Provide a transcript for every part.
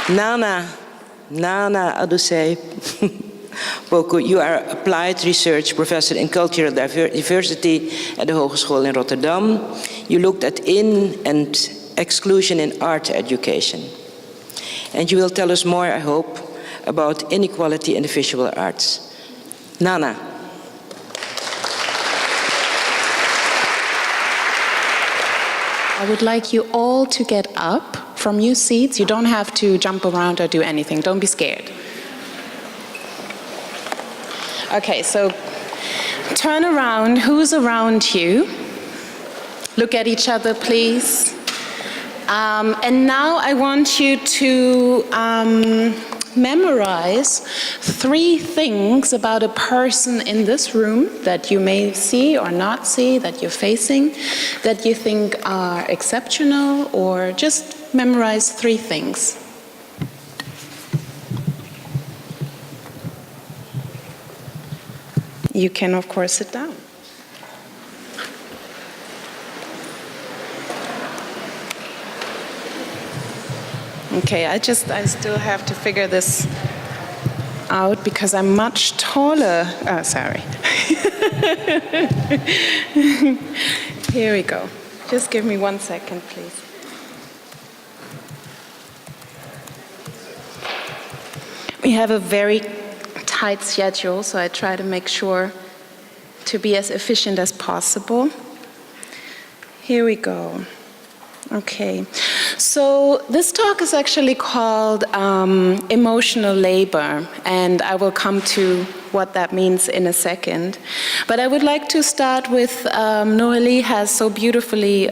Nana Adusei-Poku, you are applied research professor in cultural diversity at the Hogeschool in Rotterdam. You looked at in and exclusion in art education. And you will tell us more, I hope, about inequality in the visual arts. Nana. I would like you all to get up from your seats. You don't have to jump around or do anything. Don't be scared. Okay, so turn around. Who's around you? Look at each other, please. And now I want you to memorize 3 things about a person in this room that you may see or not see, that you're facing, that you think are exceptional, or just memorize 3 things. You can, of course, sit down. Okay, I still have to figure this out because I'm much taller. Oh, sorry. Here we go. Just give me 1 second, please. We have a very tight schedule, so I try to make sure to be as efficient as possible. Here we go. Okay, so this talk is actually called emotional labor, and I will come to what that means in a second. But I would like to start with, Noélie has so beautifully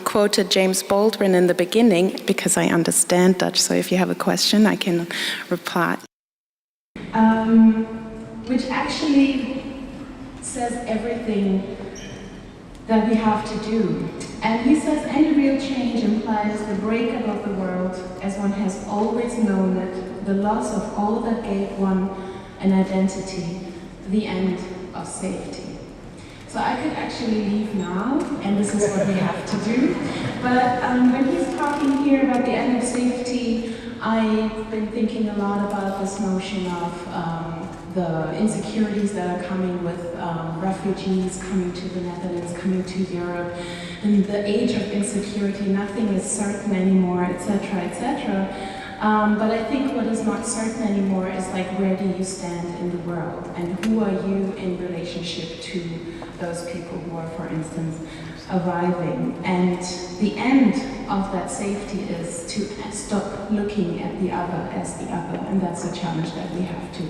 quoted James Baldwin in the beginning, because I understand Dutch, so if you have a question, I can reply. Which actually says everything that we have to do. And he says any real change implies the breakup of the world as one has always known it, the loss of all that gave one an identity, the end of safety. So I could actually leave now, and this is what we have to do. But when he's talking here about the end of safety, I've been thinking a lot about this notion of the insecurities that are coming with refugees coming to the Netherlands, coming to Europe, and the age of insecurity, nothing is certain anymore, etc., etc. But I think what is not certain anymore is like, where do you stand in the world, and who are you in relationship to those people who are, for instance, arriving. And the end of that safety is to stop looking at the other as the other, and that's a challenge that we have to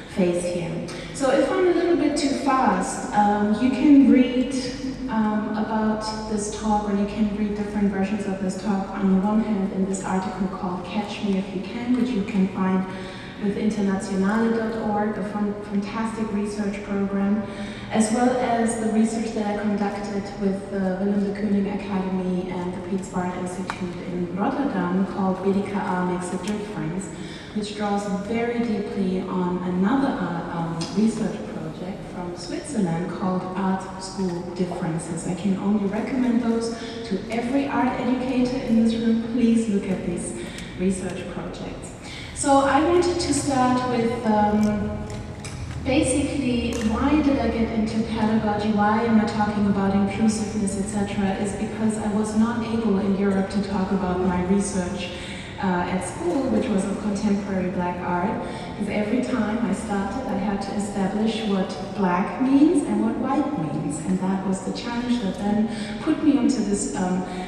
face here. So if I'm a little bit too fast, you can read about this talk, or you can read different versions of this talk on the one hand in this article called Catch Me If You Can, which you can find with internationale.org, a fantastic research program, as well as the research that I conducted with the Willem de Kooning Academy and the Piet Zwart Institute in Rotterdam called BDKA Makes a Difference, which draws very deeply on another research project from Switzerland called Art School Differences. I can only recommend those to every art educator in this room. Please look at these research projects. So I wanted to start with basically, why did I get into pedagogy? Why am I talking about inclusiveness, etc.? Is because I was not able in Europe to talk about my research at school, which was of contemporary black art, because every time I started, I had to establish what black means and what white means, and that was the challenge that then put me onto this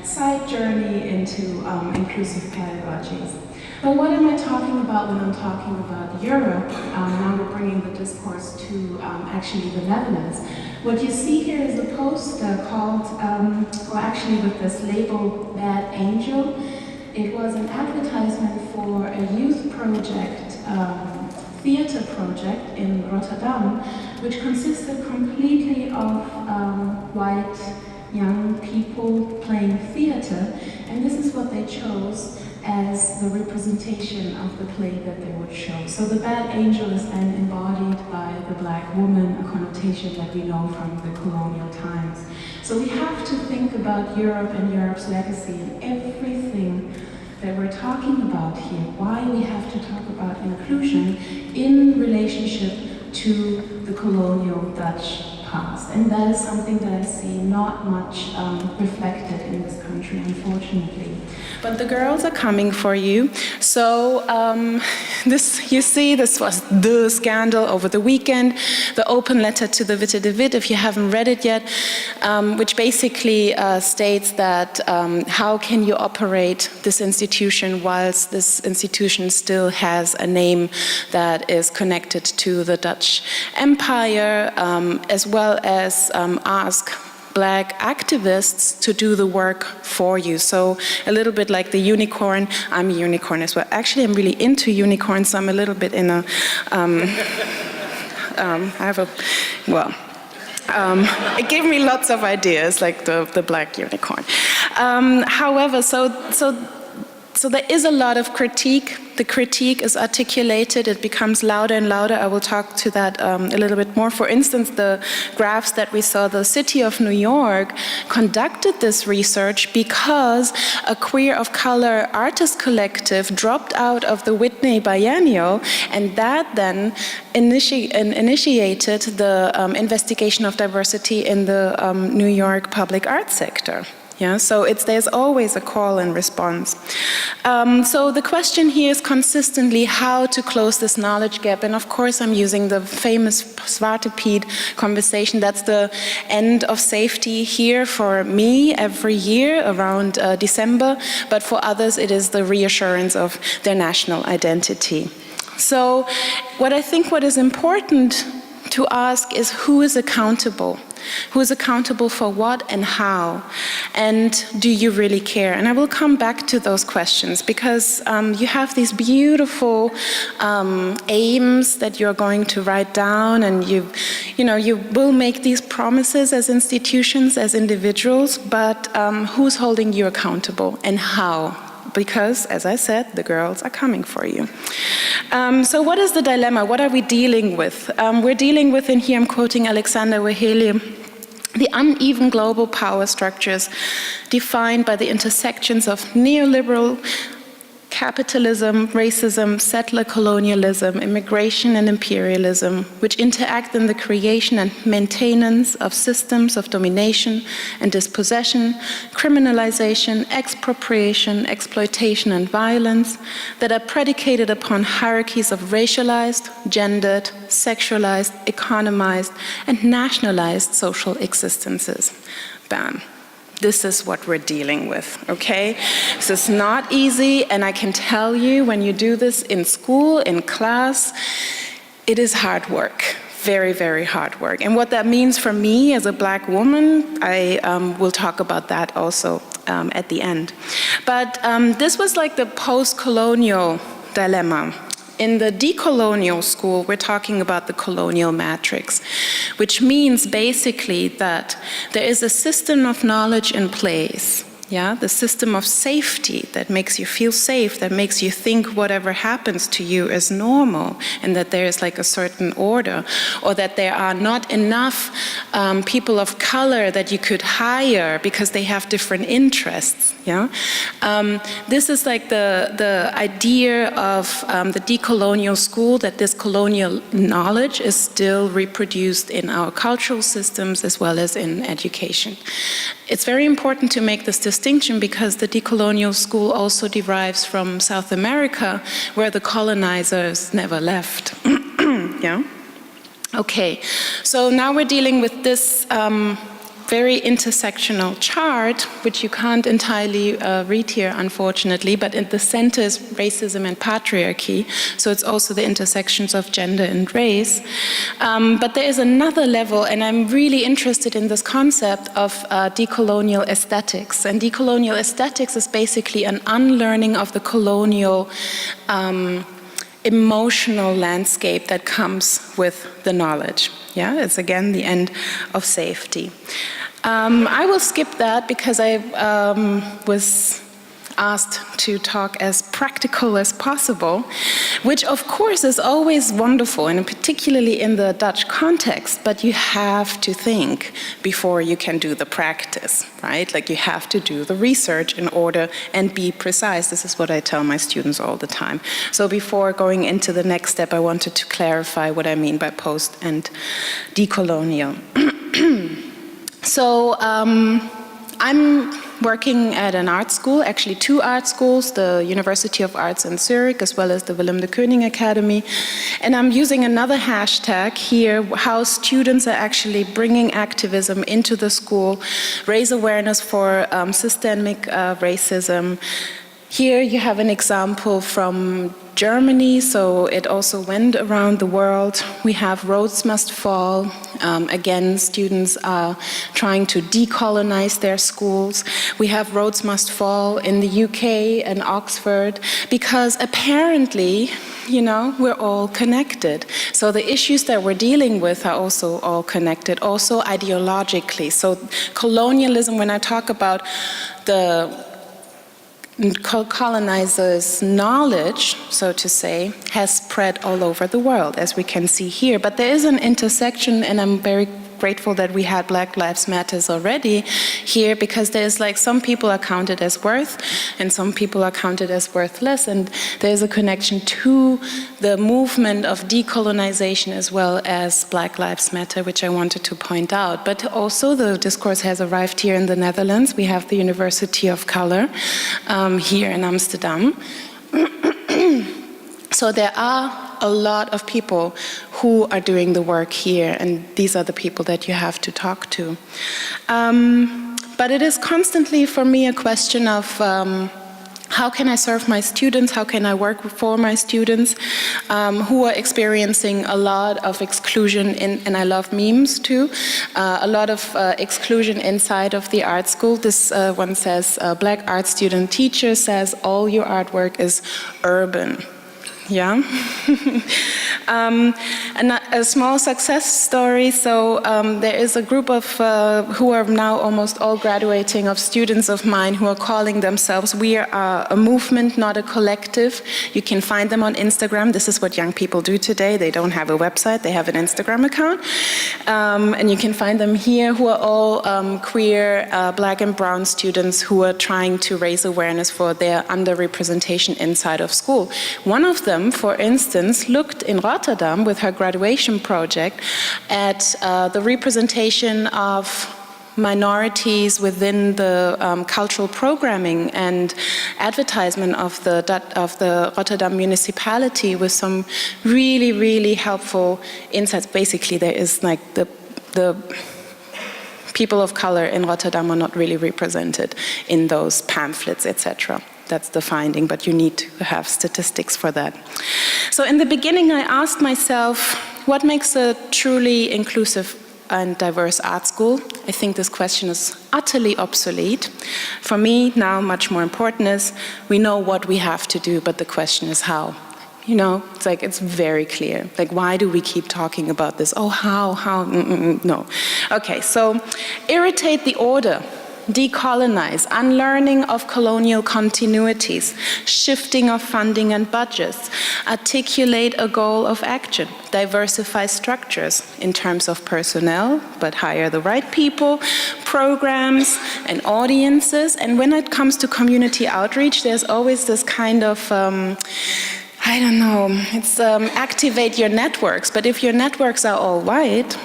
side journey into inclusive pedagogies. But what am I talking about when I'm talking about Europe? Now we're bringing the discourse to actually the Netherlands. What you see here is a poster called, or actually with this label, Bad Angel. It was an advertisement for a youth project, theater project in Rotterdam, which consisted completely of white young people playing theater, and this is what they chose as the representation of the play that they would show. So the bad angel is then embodied by the black woman, a connotation that we know from the colonial times. So we have to think about Europe and Europe's legacy in everything that we're talking about here, why we have to talk about inclusion in relationship to the colonial Dutch past. And that is something that I see not much reflected in this country, unfortunately. But the girls are coming for you. So you see, this was the scandal over the weekend, the open letter to the Witte de Wit, if you haven't read it yet, which basically states that how can you operate this institution whilst this institution still has a name that is connected to the Dutch Empire, as well as ask Black activists to do the work for you. So a little bit like the unicorn. I'm a unicorn as well. Actually, I'm really into unicorns, so I'm a little bit in a, it gave me lots of ideas, like the black unicorn. However, so there is a lot of critique. The critique is articulated, it becomes louder and louder. I will talk to that a little bit more. For instance, the graphs that we saw, the city of New York conducted this research because a queer of color artist collective dropped out of the Whitney Biennial, and that then initiated the investigation of diversity in the New York public art sector. Yeah, so there's always a call and response. So the question here is consistently how to close this knowledge gap. And of course, I'm using the famous Zwarte Piet conversation. That's the end of safety here for me every year around December. But for others, it is the reassurance of their national identity. So what is important to ask is who is accountable? Who is accountable for what and how? And do you really care? And I will come back to those questions because you have these beautiful aims that you're going to write down, and you will make these promises as institutions, as individuals, but who's holding you accountable and how? Because, as I said, the girls are coming for you. So what is the dilemma? What are we dealing with? We're dealing with, and here I'm quoting Alexander Weheli, the uneven global power structures defined by the intersections of neoliberal capitalism, racism, settler colonialism, immigration and imperialism, which interact in the creation and maintenance of systems of domination and dispossession, criminalization, expropriation, exploitation and violence that are predicated upon hierarchies of racialized, gendered, sexualized, economized, and nationalized social existences. Bam. This is what we're dealing with, okay? This is not easy, and I can tell you, when you do this in school, in class, it is hard work, very, very hard work. And what that means for me as a Black woman, I will talk about that also at the end. But this was like the post-colonial dilemma. In the decolonial school, we're talking about the colonial matrix, which means basically that there is a system of knowledge in place, yeah, the system of safety that makes you feel safe, that makes you think whatever happens to you is normal, and that there is like a certain order, or that there are not enough people of color that you could hire because they have different interests. Yeah, this is like the idea of the decolonial school, that this colonial knowledge is still reproduced in our cultural systems as well as in education. It's very important to make this distinction because the decolonial school also derives from South America, where the colonizers never left. Yeah. Okay, so now we're dealing with this very intersectional chart, which you can't entirely read here, unfortunately, but in the center is racism and patriarchy, so it's also the intersections of gender and race. But there is another level, and I'm really interested in this concept of decolonial aesthetics. And decolonial aesthetics is basically an unlearning of the colonial emotional landscape that comes with the knowledge. Yeah, it's again the end of safety. I will skip that because asked to talk as practical as possible, which of course is always wonderful, and particularly in the Dutch context, but you have to think before you can do the practice, right? Like you have to do the research in order and be precise. This is what I tell my students all the time. So before going into the next step, I wanted to clarify what I mean by post and decolonial. So I'm working at an art school, actually 2 art schools, the University of Arts in Zurich as well as the Willem de Kooning Academy. And I'm using another hashtag here, how students are actually bringing activism into the school, raise awareness for systemic racism. Here you have an example from Germany, so it also went around the world. We have Roads Must Fall. Again, students are trying to decolonize their schools. We have Roads Must Fall in the UK and Oxford, because apparently, you know, we're all connected. So the issues that we're dealing with are also all connected, also ideologically. So colonialism, when I talk about the colonizers' knowledge, so to say, has spread all over the world, as we can see here. But there is an intersection, and I'm very grateful that we had Black Lives Matters already here, because there's like some people are counted as worth and some people are counted as worthless, and there's a connection to the movement of decolonization as well as Black Lives Matter, which I wanted to point out. But also the discourse has arrived here in the Netherlands. We have the University of Color here in Amsterdam. So there are a lot of people who are doing the work here, and these are the people that you have to talk to. But it is constantly for me a question of how can I serve my students, how can I work for my students who are experiencing a lot of exclusion, and I love memes too, a lot of exclusion inside of the art school. This one says, Black art student teacher says all your artwork is urban. Yeah. And a small success story. So there is a group of who are now almost all graduating of students of mine who are calling themselves We Are a Movement, Not a Collective. You can find them on Instagram. This is what young people do today. They don't have a website, they have an Instagram account. And you can find them here, who are all queer, black and brown students who are trying to raise awareness for their underrepresentation inside of school. One of them, for instance, looked in Rotterdam with her graduation project at the representation of minorities within the cultural programming and advertisement of the Rotterdam municipality, with some really, really helpful insights. Basically, there is like the people of color in Rotterdam are not really represented in those pamphlets, etc. That's the finding, but you need to have statistics for that. So in the beginning, I asked myself, what makes a truly inclusive and diverse art school? I think this question is utterly obsolete. For me, now much more important is, we know what we have to do, but the question is how. You know, it's like, it's very clear. Like, why do we keep talking about this? Oh, how? No. Okay, so irritate the order. Decolonize, unlearning of colonial continuities, shifting of funding and budgets, articulate a goal of action, diversify structures in terms of personnel, but hire the right people, programs and audiences. And when it comes to community outreach, there's always this kind of I don't know, it's activate your networks, but if your networks are all white,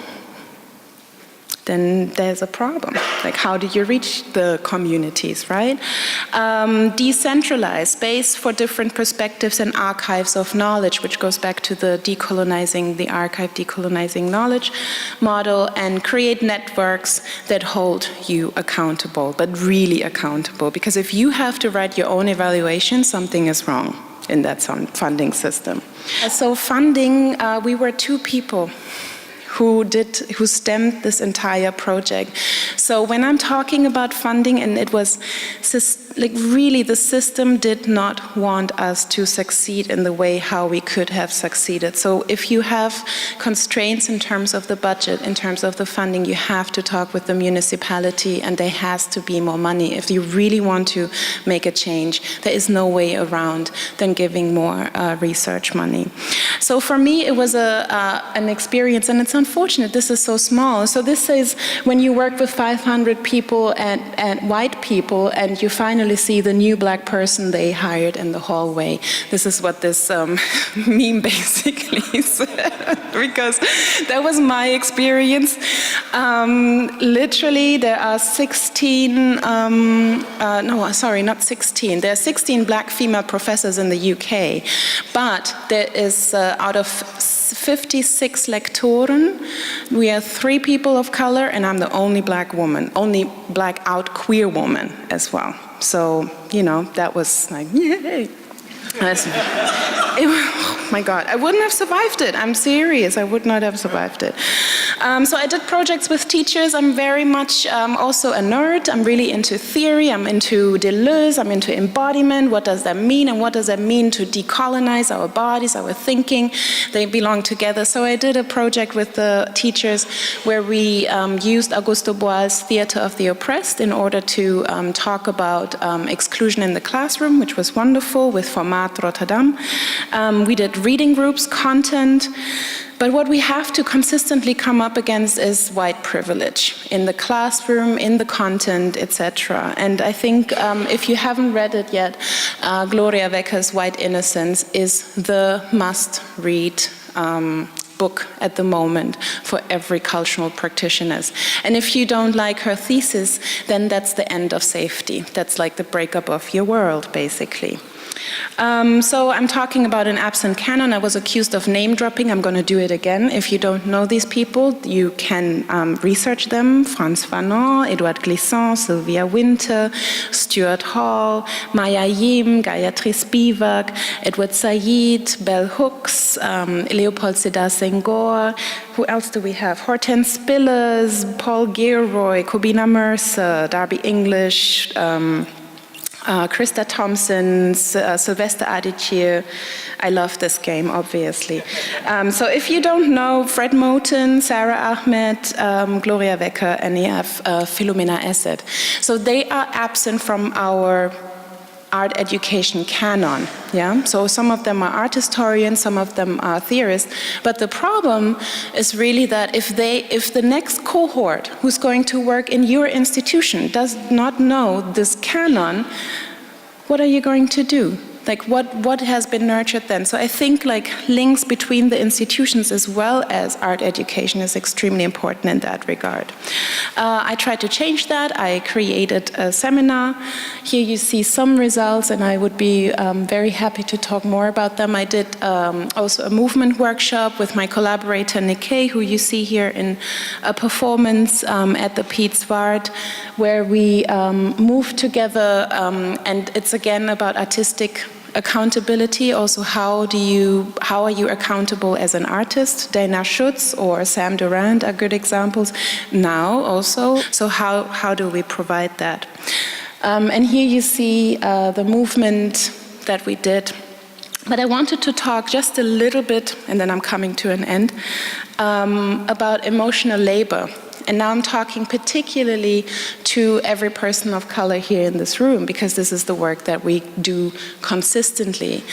then there's a problem. Like, how do you reach the communities, right? Decentralize, space for different perspectives and archives of knowledge, which goes back to the decolonizing, the archive decolonizing knowledge model, and create networks that hold you accountable, but really accountable. Because if you have to write your own evaluation, something is wrong in that funding system. So funding, we were 2 people who stemmed this entire project. So when I'm talking about funding, and it was like really the system did not want us to succeed in the way how we could have succeeded. So if you have constraints in terms of the budget, in terms of the funding, you have to talk with the municipality and there has to be more money. If you really want to make a change, there is no way around than giving more research money. So for me, it was an experience, and it's unfortunate, this is so small. So this is when you work with 500 people and white people, and you finally see the new black person they hired in the hallway. This is what this meme basically said, because that was my experience. Literally, there are 16, no, sorry, not 16. There are 16 black female professors in the UK, but there is out of 56 Lektoren, we are 3 people of color, and I'm the only black woman, only black out queer woman as well. So, you know, that was like, yay. Oh my God, I wouldn't have survived it. I'm serious, I would not have survived it. So I did projects with teachers. I'm very much also a nerd. I'm really into theory. I'm into Deleuze. I'm into embodiment. What does that mean? And what does that mean to decolonize our bodies, our thinking? They belong together. So I did a project with the teachers where we used Augusto Boal's Theater of the Oppressed in order to talk about exclusion in the classroom, which was wonderful, with Format Rotterdam. We did reading groups, content. But what we have to consistently come up against is white privilege in the classroom, in the content, etc. And I think if you haven't read it yet, Gloria Wecker's White Innocence is the must-read book at the moment for every cultural practitioner. And if you don't like her thesis, then that's the end of safety. That's like the breakup of your world, basically. So I'm talking about an absent canon. I was accused of name dropping. I'm going to do it again. If you don't know these people, you can research them. Frantz Fanon, Edouard Glissant, Sylvia Wynter, Stuart Hall, Maya Yim, Gayatri Spivak, Edward Said, Bell Hooks, Leopold Sedar Senghor. Who else do we have? Hortense Spillers, Paul Gilroy, Kobina Mercer, Darby English, Krista Thompson, Sylvester Adichie. I love this game, obviously. So if you don't know, Fred Moten, Sarah Ahmed, Gloria Wecker, and you have Philomena Essed. So they are absent from our art education canon, yeah? So some of them are art historians, some of them are theorists, but the problem is really that if the next cohort who's going to work in your institution does not know this canon, what are you going to do? Like what has been nurtured then? So I think like links between the institutions as well as art education is extremely important in that regard. I tried to change that. I created a seminar. Here you see some results, and I would be very happy to talk more about them. I did also a movement workshop with my collaborator Nick Kay, who you see here in a performance at the Piet Zwart, where we moved together, and it's again about artistic accountability. Also, how are you accountable as an artist? Dana Schutz or Sam Durant are good examples now also. So how do we provide that? And here you see the movement that we did. But I wanted to talk just a little bit, and then I'm coming to an end, about emotional labor. And now I'm talking particularly to every person of color here in this room, because this is the work that we do consistently.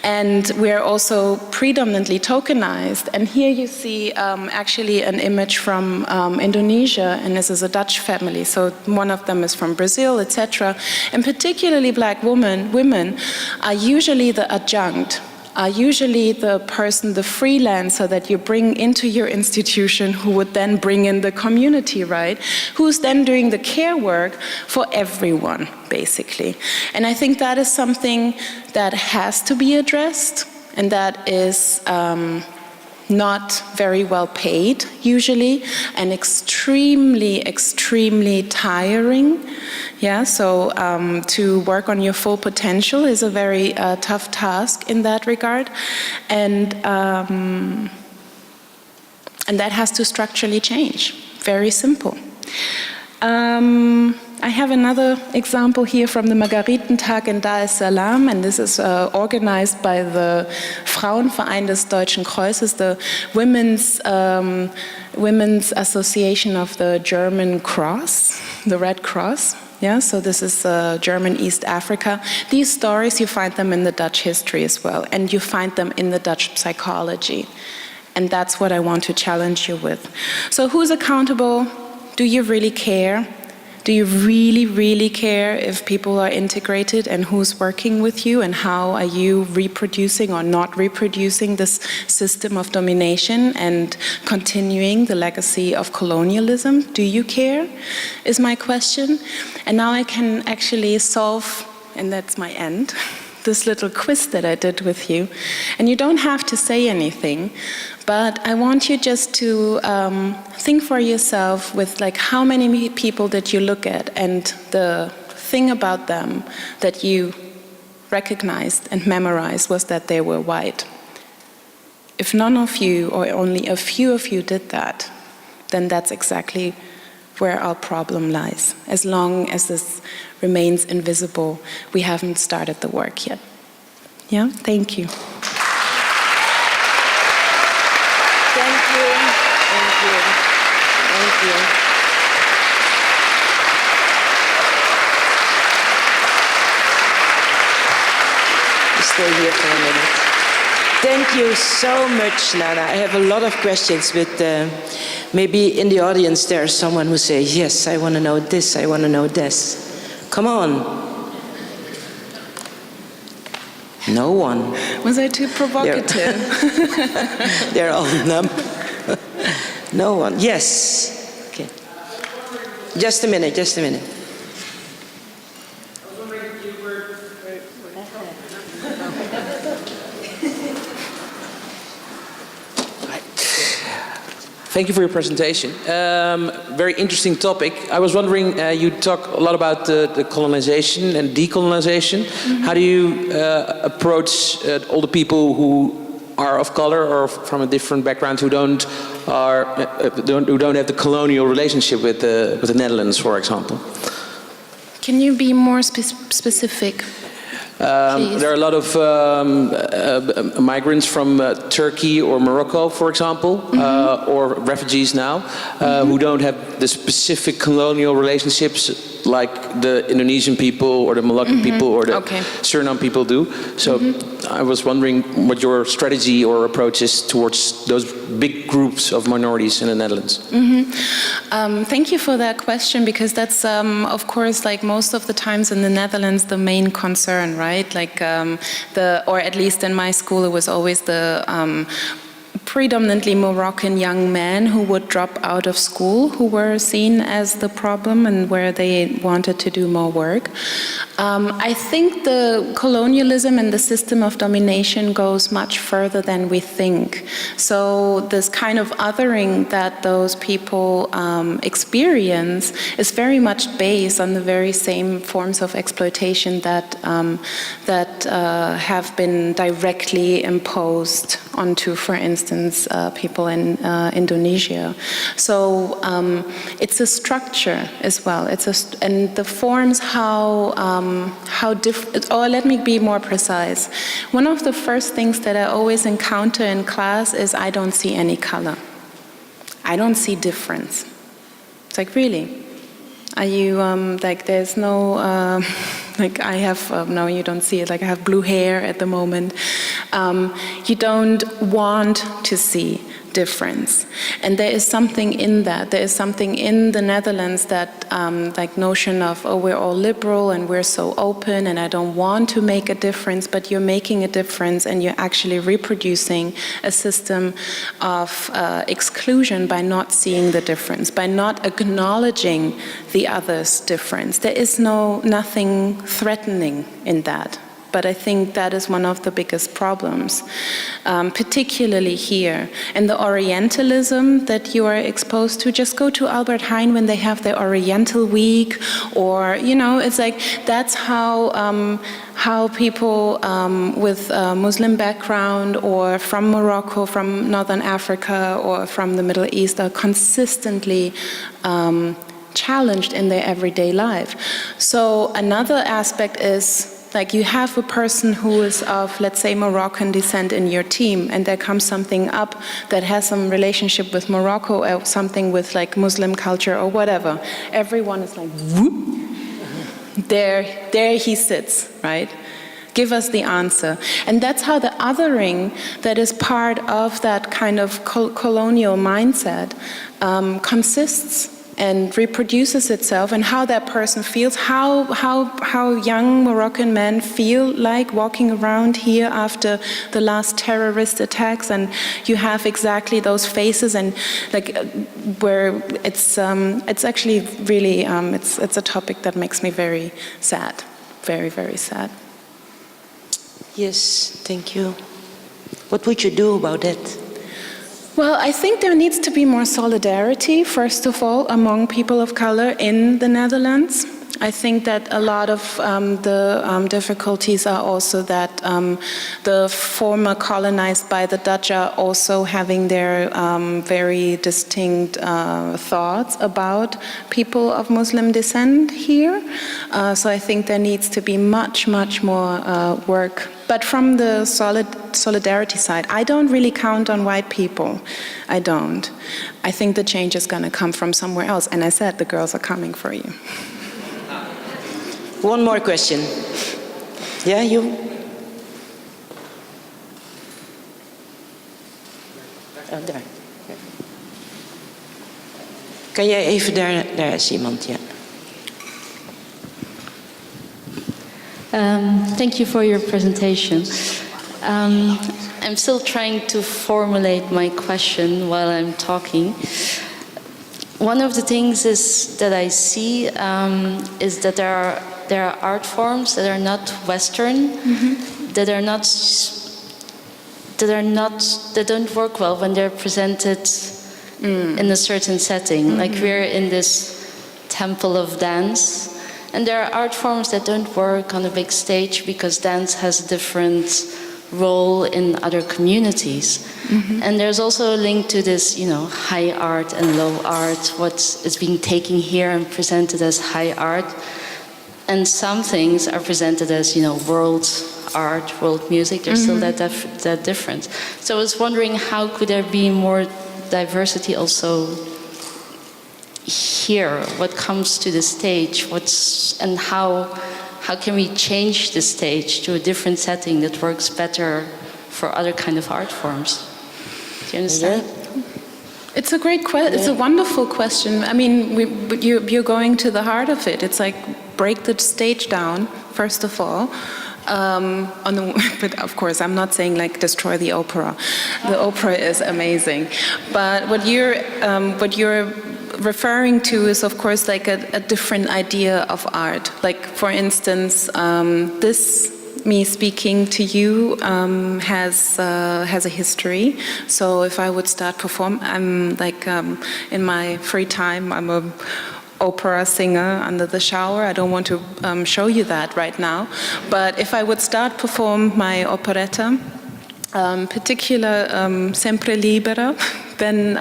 And we're also predominantly tokenized. And here you see actually an image from Indonesia, and this is a Dutch family. So one of them is from Brazil, etc. And particularly black women are usually the adjunct, are usually the person, the freelancer that you bring into your institution, who would then bring in the community, right? Who's then doing the care work for everyone, basically. And I think that is something that has to be addressed, and that is not very well paid, usually, and extremely, extremely tiring. Yeah, so to work on your full potential is a very tough task in that regard, and that has to structurally change. Very simple. I have another example here from the Margaritentag in Dar es Salaam, and this is organized by the Frauenverein des Deutschen Kreuzes, the women's association of the German Cross, the Red Cross. Yeah, so this is German East Africa. These stories, you find them in the Dutch history as well, and you find them in the Dutch psychology. And that's what I want to challenge you with. So who's accountable? Do you really care? Do you really, really care if people are integrated and who's working with you, and how are you reproducing or not reproducing this system of domination and continuing the legacy of colonialism? Do you care, is my question. And now I can actually solve, and that's my end, this little quiz that I did with you. And you don't have to say anything, but I want you just to think for yourself with like how many people did you look at, and the thing about them that you recognized and memorized was that they were white. If none of you or only a few of you did that, then that's exactly where our problem lies. As long as this remains invisible, we haven't started the work yet. Yeah, thank you. Thank you. Thank you. Thank you. Stay here for a minute. Thank you so much, Nana. I have a lot of questions, but maybe in the audience there is someone who says, yes, I want to know this, I want to know this. Come on. No one. Was I too provocative? They're all numb. No one. Yes. Okay. Just a minute, just a minute. Thank you for your presentation. Very interesting topic. I was wondering, you talk a lot about the colonization and decolonization. Mm-hmm. How do you approach all the people who are of color or from a different background who don't have the colonial relationship with the Netherlands, for example? Can you be more specific? There are a lot of migrants from Turkey or Morocco, for example, mm-hmm. Or refugees now, mm-hmm. who don't have the specific colonial relationships like the Indonesian people or the Malaccan mm-hmm. people or the Suriname people do. So mm-hmm. I was wondering what your strategy or approach is towards those big groups of minorities in the Netherlands. Mm-hmm. Thank you for that question, because that's, of course, like most of the times in the Netherlands, the main concern, right? Like or at least in my school, it was always the predominantly Moroccan young men who would drop out of school, who were seen as the problem and where they wanted to do more work. I think the colonialism and the system of domination goes much further than we think. So this kind of othering that those people experience is very much based on the very same forms of exploitation that have been directly imposed onto, for instance, people in Indonesia. So it's a structure as well. And the forms how different. Or let me be more precise. One of the first things that I always encounter in class is I don't see any color. I don't see difference. It's like, really? Are you like? There's no like I have. No, you don't see it. Like I have blue hair at the moment. You don't want to see difference, and there is something in that. There is something in the Netherlands that like notion of, oh, we're all liberal and we're so open and I don't want to make a difference, but you're making a difference and you're actually reproducing a system of exclusion by not seeing the difference, by not acknowledging the other's difference. There is nothing threatening in that. But I think that is one of the biggest problems, particularly here. And the Orientalism that you are exposed to, just go to Albert Heijn when they have their Oriental Week, or, you know, it's like, that's how people with a Muslim background or from Morocco, from Northern Africa, or from the Middle East are consistently challenged in their everyday life. So another aspect is, like, you have a person who is of, let's say, Moroccan descent in your team, and there comes something up that has some relationship with Morocco or something with like Muslim culture or whatever. Everyone is like, whoop, there he sits, right? Give us the answer. And that's how the othering that is part of that kind of colonial mindset consists and reproduces itself, and how that person feels, how young Moroccan men feel like walking around here after the last terrorist attacks, and you have exactly those faces, and like where it's actually really it's a topic that makes me very sad, very, very sad. Yes, thank you. What would you do about it? Well, I think there needs to be more solidarity, first of all, among people of color in the Netherlands. I think that a lot of the difficulties are also that the former colonized by the Dutch are also having their very distinct thoughts about people of Muslim descent here. So I think there needs to be much, much more work. But from the solidarity side, I don't really count on white people. I don't. I think the change is going to come from somewhere else. And I said, the girls are coming for you. One more question. Yeah, you? Oh, daar. Kan jij even daar is iemand, ja. Thank you for your presentation. I'm still trying to formulate my question while I'm talking. One of the things is that I see is that there are art forms that are not Western, that don't work well when they're presented in a certain setting. Like we're in this temple of dance. And there are art forms that don't work on a big stage because dance has a different role in other communities. And there's also a link to this, high art and low art, what is being taken here and presented as high art. And some things are presented as, world art, world music. There's still that difference. So I was wondering, how could there be more diversity also here? What comes to the stage? And how can we change the stage to a different setting that works better for other kind of art forms? Do you understand? It's a great question. It's a wonderful question. I mean, you're going to the heart of it. It's like, break the stage down, first of all. But of course, I'm not saying like destroy the opera. The opera is amazing. But what you're referring to is, of course, like a different idea of art. Like, for instance, this me speaking to you has a history. So if I would start perform, I'm like in my free time, I'm a opera singer under the shower. I don't want to show you that right now. But if I would start perform my operetta, particular Sempre Libera, then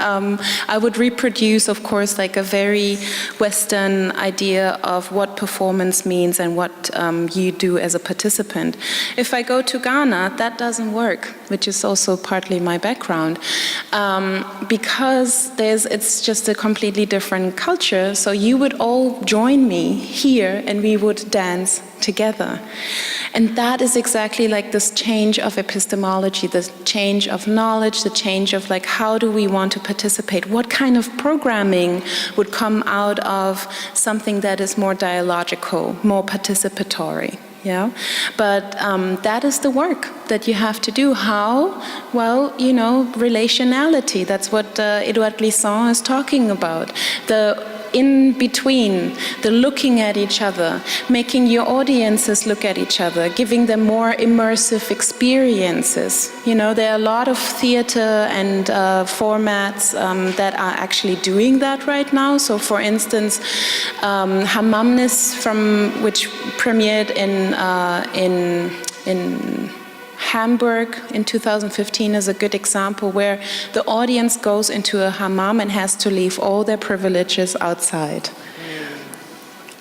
I would reproduce, of course, like a very Western idea of what performance means and what you do as a participant. If I go to Ghana, that doesn't work, which is also partly my background, because it's just a completely different culture. So you would all join me here and we would dance together. And that is exactly like this change of epistemology, the change of knowledge, the change of like, how do we want to participate? What kind of programming would come out of something that is more dialogical, more participatory? Yeah, but that is the work that you have to do. How? Well, relationality. That's what Edouard Glissant is talking about. The in between, the looking at each other, making your audiences look at each other, giving them more immersive experiences. There are a lot of theater and formats that are actually doing that right now. So, for instance, Hammamnis, which premiered in Hamburg in 2015 is a good example, where the audience goes into a hammam and has to leave all their privileges outside.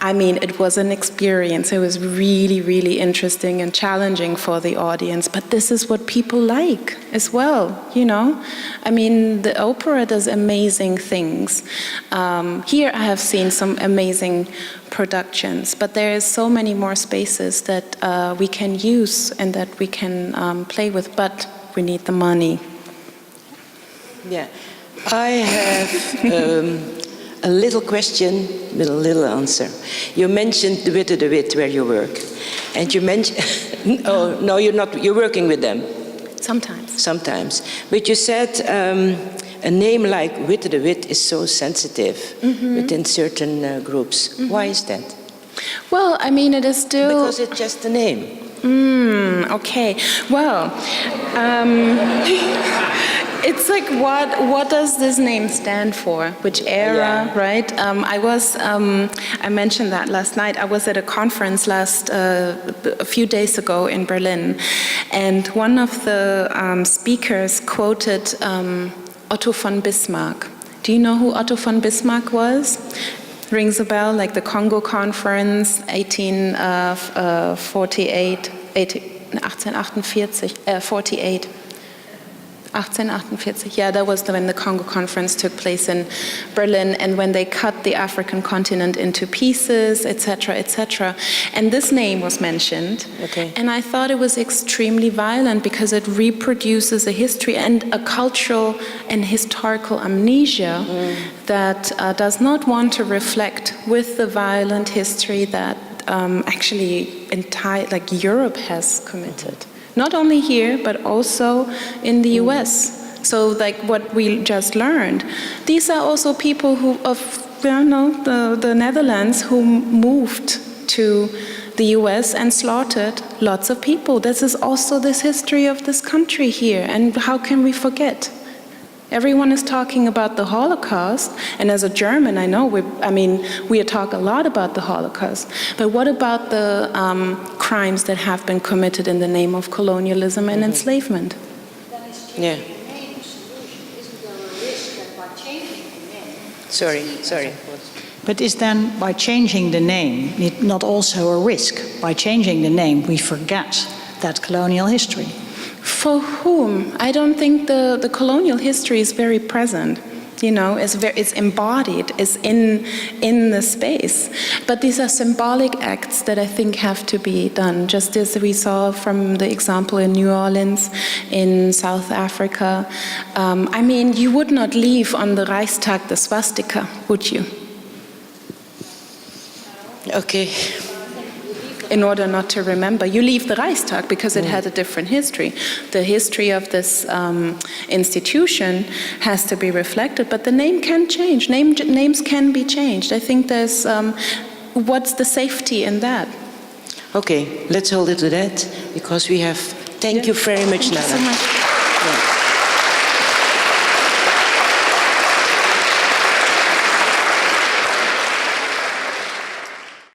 I mean, it was an experience. It was really, really interesting and challenging for the audience. But this is what people like as well, you know? I mean, the opera does amazing things. Here I have seen some amazing productions, but there is so many more spaces that we can use and that we can play with, but we need the money. Yeah, I have a little question with a little answer. You mentioned the Witte de Wit where you work, and you mentioned, oh no, you're not, you're working with them. Sometimes. Sometimes, but you said a name like Witte de Wit is so sensitive within certain groups. Why is that? Well, I mean, it is still... Because it's just a name. Okay. Well, it's like, what does this name stand for? Which era, right? I mentioned that last night. I was at a conference a few days ago in Berlin, and one of the speakers quoted Otto von Bismarck. Do you know who Otto von Bismarck was? Rings a bell, like the Congo Conference, 1848. 1848. Yeah, that was when the Congo Conference took place in Berlin, and when they cut the African continent into pieces, etc., etc. And this name was mentioned, and I thought it was extremely violent because it reproduces a history and a cultural and historical amnesia that does not want to reflect with the violent history that actually Europe has committed. Not only here, but also in the US. So like what we just learned, these are also people the Netherlands who moved to the US and slaughtered lots of people. This is also this history of this country here, and how can we forget? Everyone is talking about the Holocaust, and as a German, I know, we talk a lot about the Holocaust, but what about the crimes that have been committed in the name of colonialism and enslavement? Yeah. Sorry. But is then, by changing the name, not also a risk? By changing the name, we forget that colonial history. For whom? I don't think the colonial history is very present. You know, it's embodied, it's in the space. But these are symbolic acts that I think have to be done, just as we saw from the example in New Orleans, in South Africa. You would not leave on the Reichstag the swastika, would you? Okay. In order not to remember. You leave the Reichstag because it had a different history. The history of this institution has to be reflected, but the name can change. Names can be changed. I think there's, what's the safety in that? Okay, let's hold it to that, because we have, thank you very much, Nana. Thank you so much. Yeah.